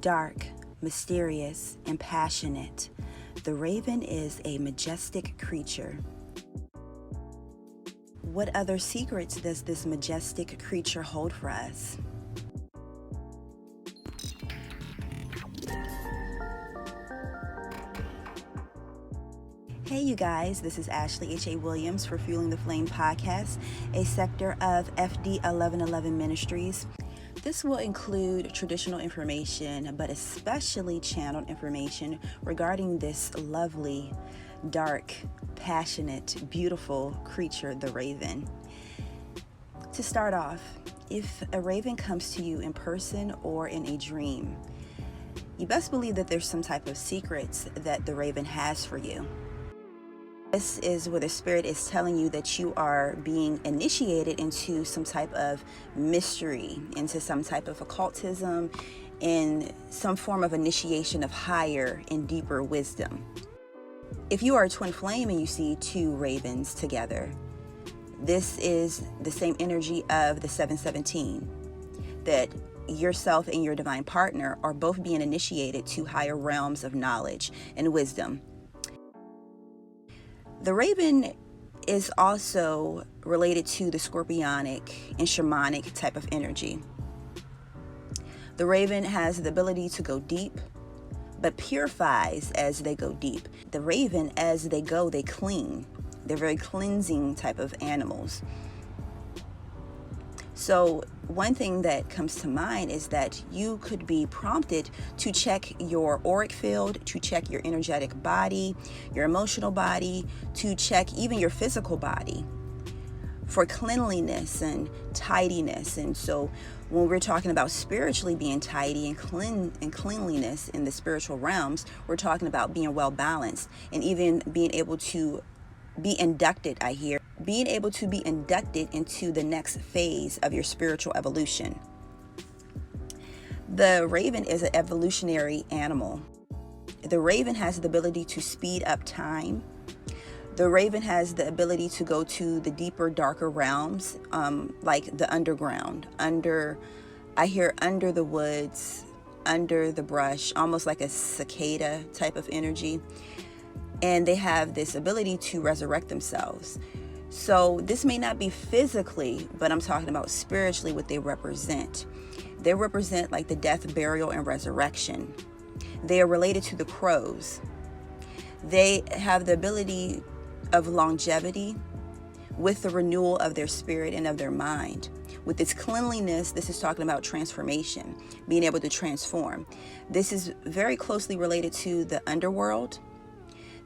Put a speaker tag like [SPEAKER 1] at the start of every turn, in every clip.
[SPEAKER 1] Dark, mysterious, and passionate, the raven is a majestic creature. What other secrets does this majestic creature hold for us? Hey you guys, this is Ashley H.A. Williams for Fueling the Flame podcast, a sector of FD 1111 Ministries. This will include traditional information, but especially channeled information regarding this lovely, dark, passionate, beautiful creature, the raven. To start off, if a raven comes to you in person or in a dream, you best believe that there's some type of secrets that the raven has for you. This is where the spirit is telling you that you are being initiated into some type of mystery, into some type of occultism, in some form of initiation of higher and deeper wisdom. If you are a twin flame and you see two ravens together, this is the same energy of the 717, that yourself and your divine partner are both being initiated to higher realms of knowledge and wisdom. The raven is also related to the scorpionic and shamanic type of energy. The raven has the ability to go deep, but purifies as they go deep. The raven, as they go, they clean. They're very cleansing type of animals. So one thing that comes to mind is that you could be prompted to check your auric field, to check your energetic body, your emotional body, to check even your physical body for cleanliness and tidiness. And so when we're talking about spiritually being tidy and cleanliness in the spiritual realms, we're talking about being well balanced and even being able to be inducted, being able to be inducted into the next phase of your spiritual evolution. The raven is an evolutionary animal. The raven has the ability to speed up time. The raven has the ability to go to the deeper, darker realms, like the underground, under the woods, under the brush, almost like a cicada type of energy. And they have this ability to resurrect themselves. So this may not be physically, but I'm talking about spiritually what they represent. They represent like the death, burial, and resurrection. They are related to the crows. They have the ability of longevity with the renewal of their spirit and of their mind. With its cleanliness, this is talking about transformation, being able to transform. This is very closely related to the underworld,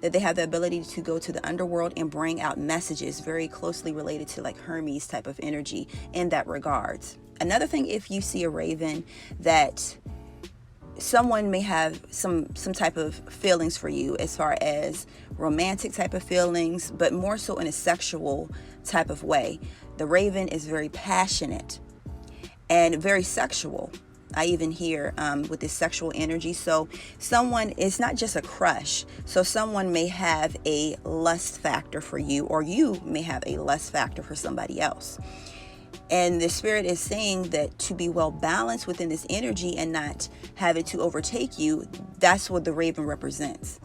[SPEAKER 1] that they have the ability to go to the underworld and bring out messages very closely related to like Hermes type of energy in that regards. Another thing, if you see a raven, that someone may have some type of feelings for you as far as romantic type of feelings, but more so in a sexual type of way. The raven is very passionate and very sexual. I even hear with this sexual energy. So someone, it's not just a crush. So someone may have a lust factor for you, or you may have a lust factor for somebody else. And the spirit is saying that to be well balanced within this energy and not have it to overtake you, that's what the raven represents.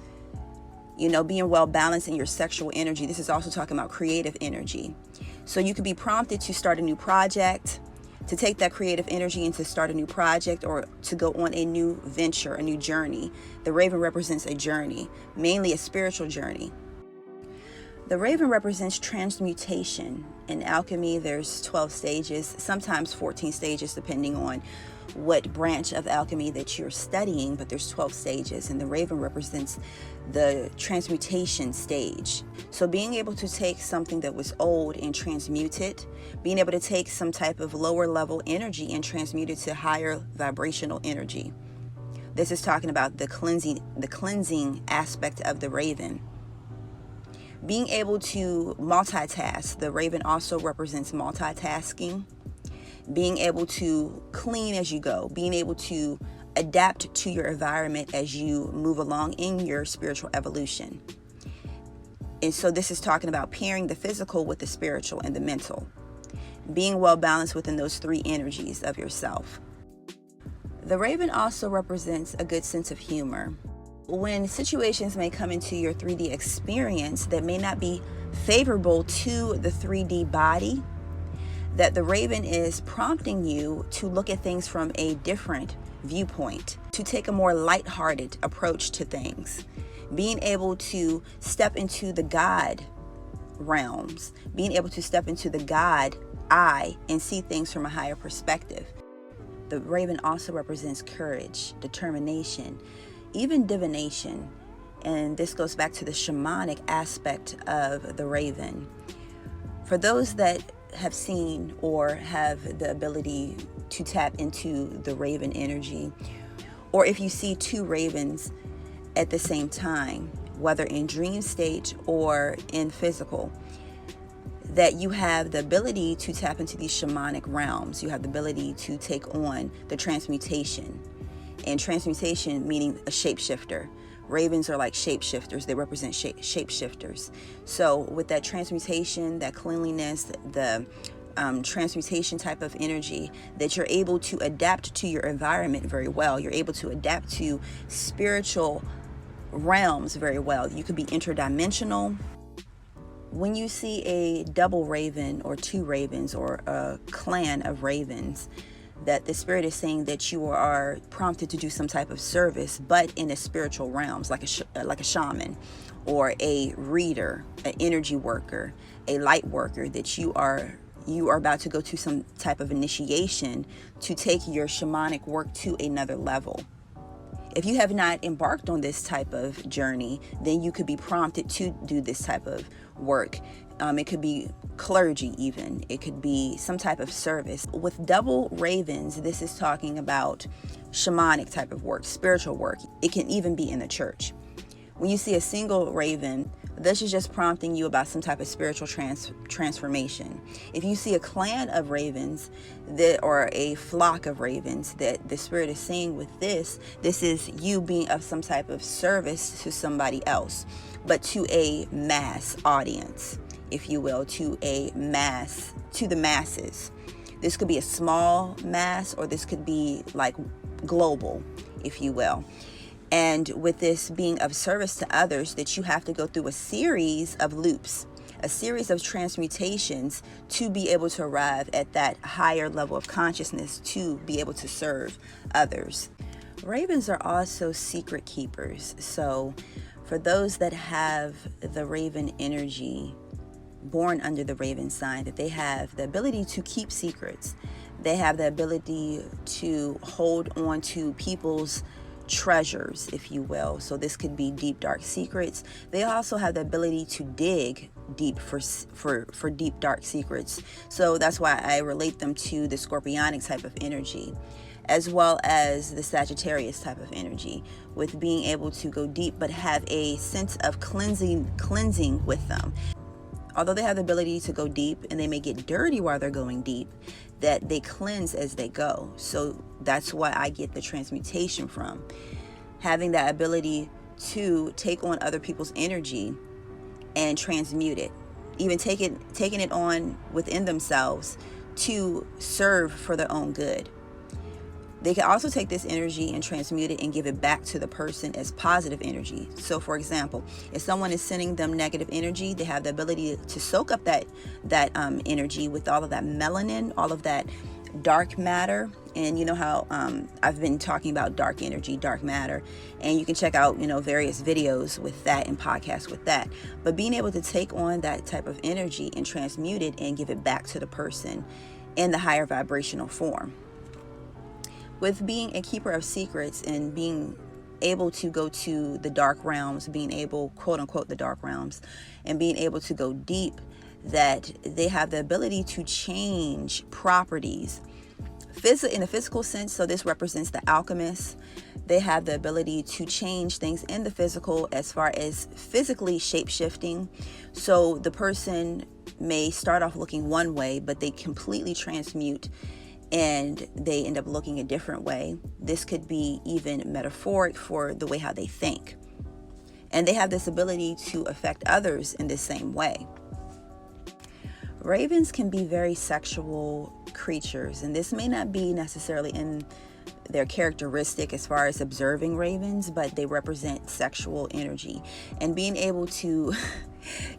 [SPEAKER 1] You know, being well balanced in your sexual energy. This is also talking about creative energy. So you could be prompted to start a new project, to take that creative energy and to start a new project, or to go on a new venture, a new journey. The raven represents a journey, mainly a spiritual journey. The raven represents transmutation. In alchemy, there's 12 stages, sometimes 14 stages, depending on what branch of alchemy that you're studying, but there's 12 stages, and the raven represents the transmutation stage. So being able to take something that was old and transmute it, being able to take some type of lower level energy and transmute it to higher vibrational energy. This is talking about the cleansing aspect of the raven. Being able to multitask. The raven also represents multitasking. Being able to clean as you go, being able to adapt to your environment as you move along in your spiritual evolution. And so this is talking about pairing the physical with the spiritual and the mental, being well balanced within those three energies of yourself. The raven also represents a good sense of humor. When situations may come into your 3D experience that may not be favorable to the 3D body, that the raven is prompting you to look at things from a different viewpoint, to take a more lighthearted approach to things, being able to step into the God realms, being able to step into the God eye and see things from a higher perspective. The raven also represents courage, determination, even divination. And this goes back to the shamanic aspect of the raven. For those that have seen or have the ability to tap into the raven energy, or if you see two ravens at the same time, whether in dream state or in physical, that you have the ability to tap into these shamanic realms. You have the ability to take on the transmutation. And transmutation meaning a shapeshifter. Ravens are like shapeshifters. They represent shapeshifters. So with that transmutation, that cleanliness, the transmutation type of energy, that you're able to adapt to your environment very well. You're able to adapt to spiritual realms very well. You could be interdimensional. When you see a double raven or two ravens or a clan of ravens, that the spirit is saying that you are prompted to do some type of service, but in a spiritual realms, like a shaman or a reader, an energy worker, a light worker, that you are about to go to some type of initiation to take your shamanic work to another level. If you have not embarked on this type of journey, then you could be prompted to do this type of work. It could be clergy even. It could be some type of service. With double ravens, this is talking about shamanic type of work, spiritual work. It can even be in the church. When you see a single raven, this is just prompting you about some type of spiritual transformation. If you see a clan of ravens or a flock of ravens, that the spirit is saying with this is you being of some type of service to somebody else, but to a mass audience, if you will, to the masses. This could be a small mass, or this could be like global, if you will. And with this being of service to others, that you have to go through a series of loops, a series of transmutations to be able to arrive at that higher level of consciousness, to be able to serve others. Ravens are also secret keepers. So for those that have the raven energy, born under the raven sign, that they have the ability to keep secrets. They have the ability to hold on to people's treasures, if you will. So this could be deep, dark secrets. They also have the ability to dig deep for deep, dark secrets. So that's why I relate them to the scorpionic type of energy, as well as the Sagittarius type of energy, with being able to go deep but have a sense of cleansing with them. Although they have the ability to go deep and they may get dirty while they're going deep, that they cleanse as they go. So that's why I get the transmutation from having that ability to take on other people's energy and transmute it, even taking it on within themselves to serve for their own good. They can also take this energy and transmute it and give it back to the person as positive energy. So for example, if someone is sending them negative energy, they have the ability to soak up that energy with all of that melanin, all of that dark matter. And you know how I've been talking about dark energy, dark matter, and you can check out various videos with that and podcasts with that. But being able to take on that type of energy and transmute it and give it back to the person in the higher vibrational form. With being a keeper of secrets and being able to go to the dark realms, being able, quote unquote, the dark realms, and being able to go deep, that they have the ability to change properties in a physical sense. So this represents the alchemists. They have the ability to change things in the physical as far as physically shape-shifting. So the person may start off looking one way, but they completely transmute and they end up looking a different way. This could be even metaphoric for the way how they think. And they have this ability to affect others in the same way. Ravens can be very sexual creatures, and this may not be necessarily in their characteristic as far as observing ravens, but they represent sexual energy and being able to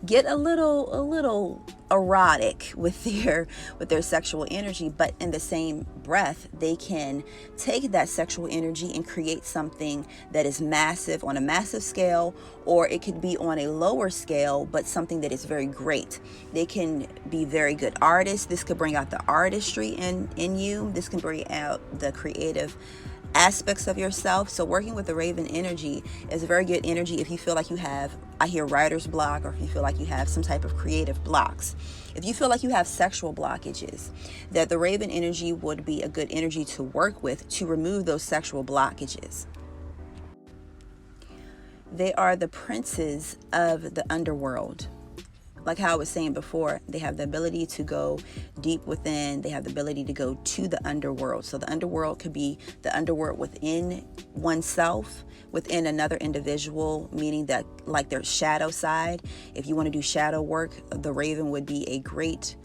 [SPEAKER 1] get a little erotic with their sexual energy, but in the same breath they can take that sexual energy and create something that is massive on a massive scale, or it could be on a lower scale but something that is very great. They can be very good artists. This could bring out the artistry in you. This can bring out the creative aspects of yourself. So working with the raven energy is a very good energy if you feel like you have, I hear, writer's block, or if you feel like you have some type of creative blocks. If you feel like you have sexual blockages, that the raven energy would be a good energy to work with to remove those sexual blockages. They are the princes of the underworld. Like how I was saying before, they have the ability to go deep within. They have the ability to go to the underworld. So the underworld could be the underworld within oneself, within another individual, meaning that like their shadow side. If you want to do shadow work, the raven would be a great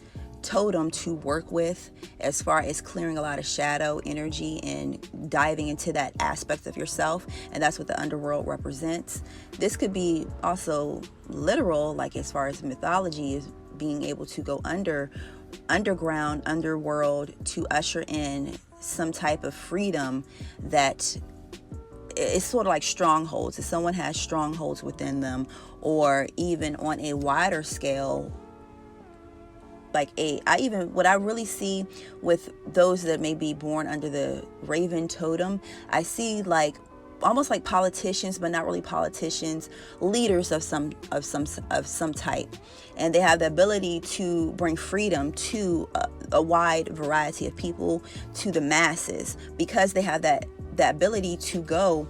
[SPEAKER 1] totem to work with as far as clearing a lot of shadow energy and diving into that aspect of yourself. And that's what the underworld represents. This could be also literal, like as far as mythology is being able to go underground, underworld, to usher in some type of freedom that it's sort of like strongholds. If someone has strongholds within them, or even on a wider scale, what I really see with those that may be born under the raven totem, I see like almost like politicians, but not really politicians, leaders of some type, and they have the ability to bring freedom to a wide variety of people, to the masses, because they have that ability to go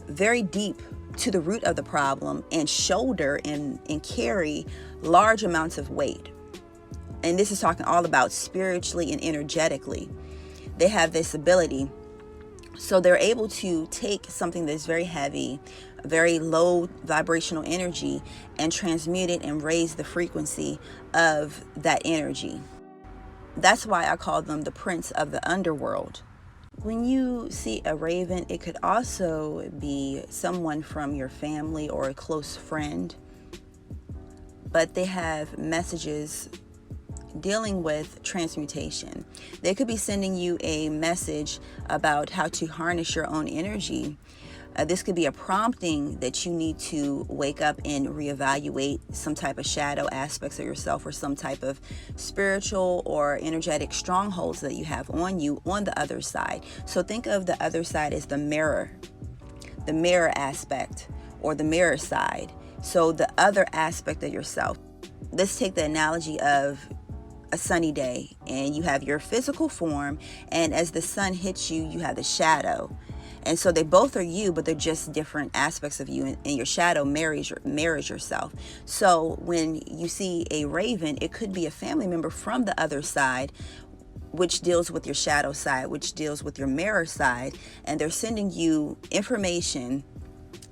[SPEAKER 1] very deep to the root of the problem and shoulder and carry large amounts of weight. And this is talking all about spiritually and energetically. They have this ability. So they're able to take something that's very heavy, very low vibrational energy, and transmute it and raise the frequency of that energy. That's why I call them the prince of the underworld. When you see a raven, it could also be someone from your family or a close friend, but they have messages dealing with transmutation. They could be sending you a message about how to harness your own energy. This could be a prompting that you need to wake up and reevaluate some type of shadow aspects of yourself, or some type of spiritual or energetic strongholds that you have on you on the other side. So think of the other side as the mirror aspect, or the mirror side. So the other aspect of yourself. Let's take the analogy of a sunny day, and you have your physical form, and as the sun hits you, you have the shadow. And so they both are you, but they're just different aspects of you, and your shadow mirrors yourself. So when you see a raven, it could be a family member from the other side, which deals with your shadow side, which deals with your mirror side, and they're sending you information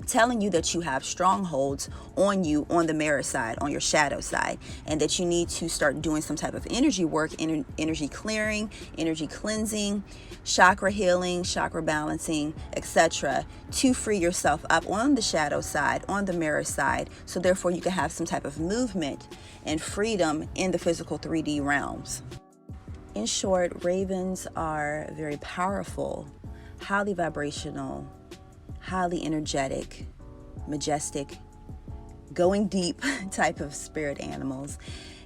[SPEAKER 1] telling you that you have strongholds on you on the mirror side, on your shadow side, and that you need to start doing some type of energy work, energy clearing, energy cleansing, chakra healing, chakra balancing, etc., to free yourself up on the shadow side, on the mirror side, so therefore you can have some type of movement and freedom in the physical 3D realms. In short, ravens are very powerful, highly vibrational, highly energetic, majestic, going deep type of spirit animals.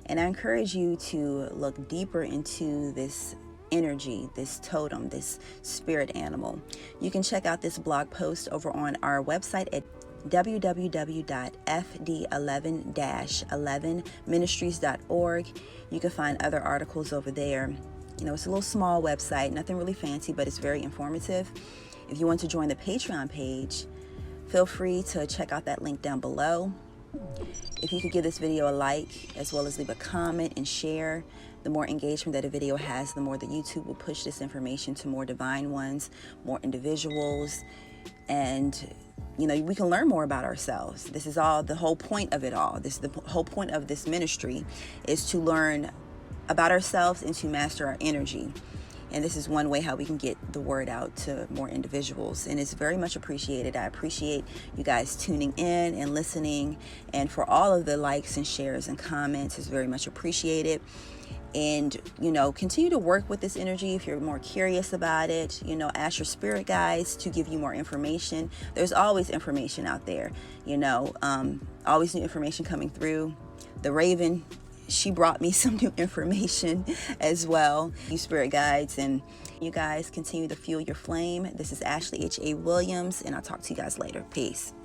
[SPEAKER 1] And I encourage you to look deeper into this energy, this totem, this spirit animal. You can check out this blog post over on our website at www.fd11-11ministries.org. You can find other articles over there. You know, it's a little small website, nothing really fancy, but it's very informative. If you want to join the Patreon page, feel free to check out that link down below. If you could give this video a like, as well as leave a comment and share, the more engagement that a video has, the more that YouTube will push this information to more divine ones, more individuals, and you know, we can learn more about ourselves. This is all the whole point of it all. This is the whole point of this ministry, is to learn about ourselves and to master our energy. And this is one way how we can get the word out to more individuals. And it's very much appreciated. I appreciate you guys tuning in and listening. And for all of the likes and shares and comments, it's very much appreciated. And, you know, continue to work with this energy. If you're more curious about it, you know, ask your spirit guides to give you more information. There's always information out there, you know, always new information coming through. The Raven, she brought me some new information as well. You spirit guides, and you guys continue to fuel your flame. This is Ashley H.A. Williams, and I'll talk to you guys later. Peace.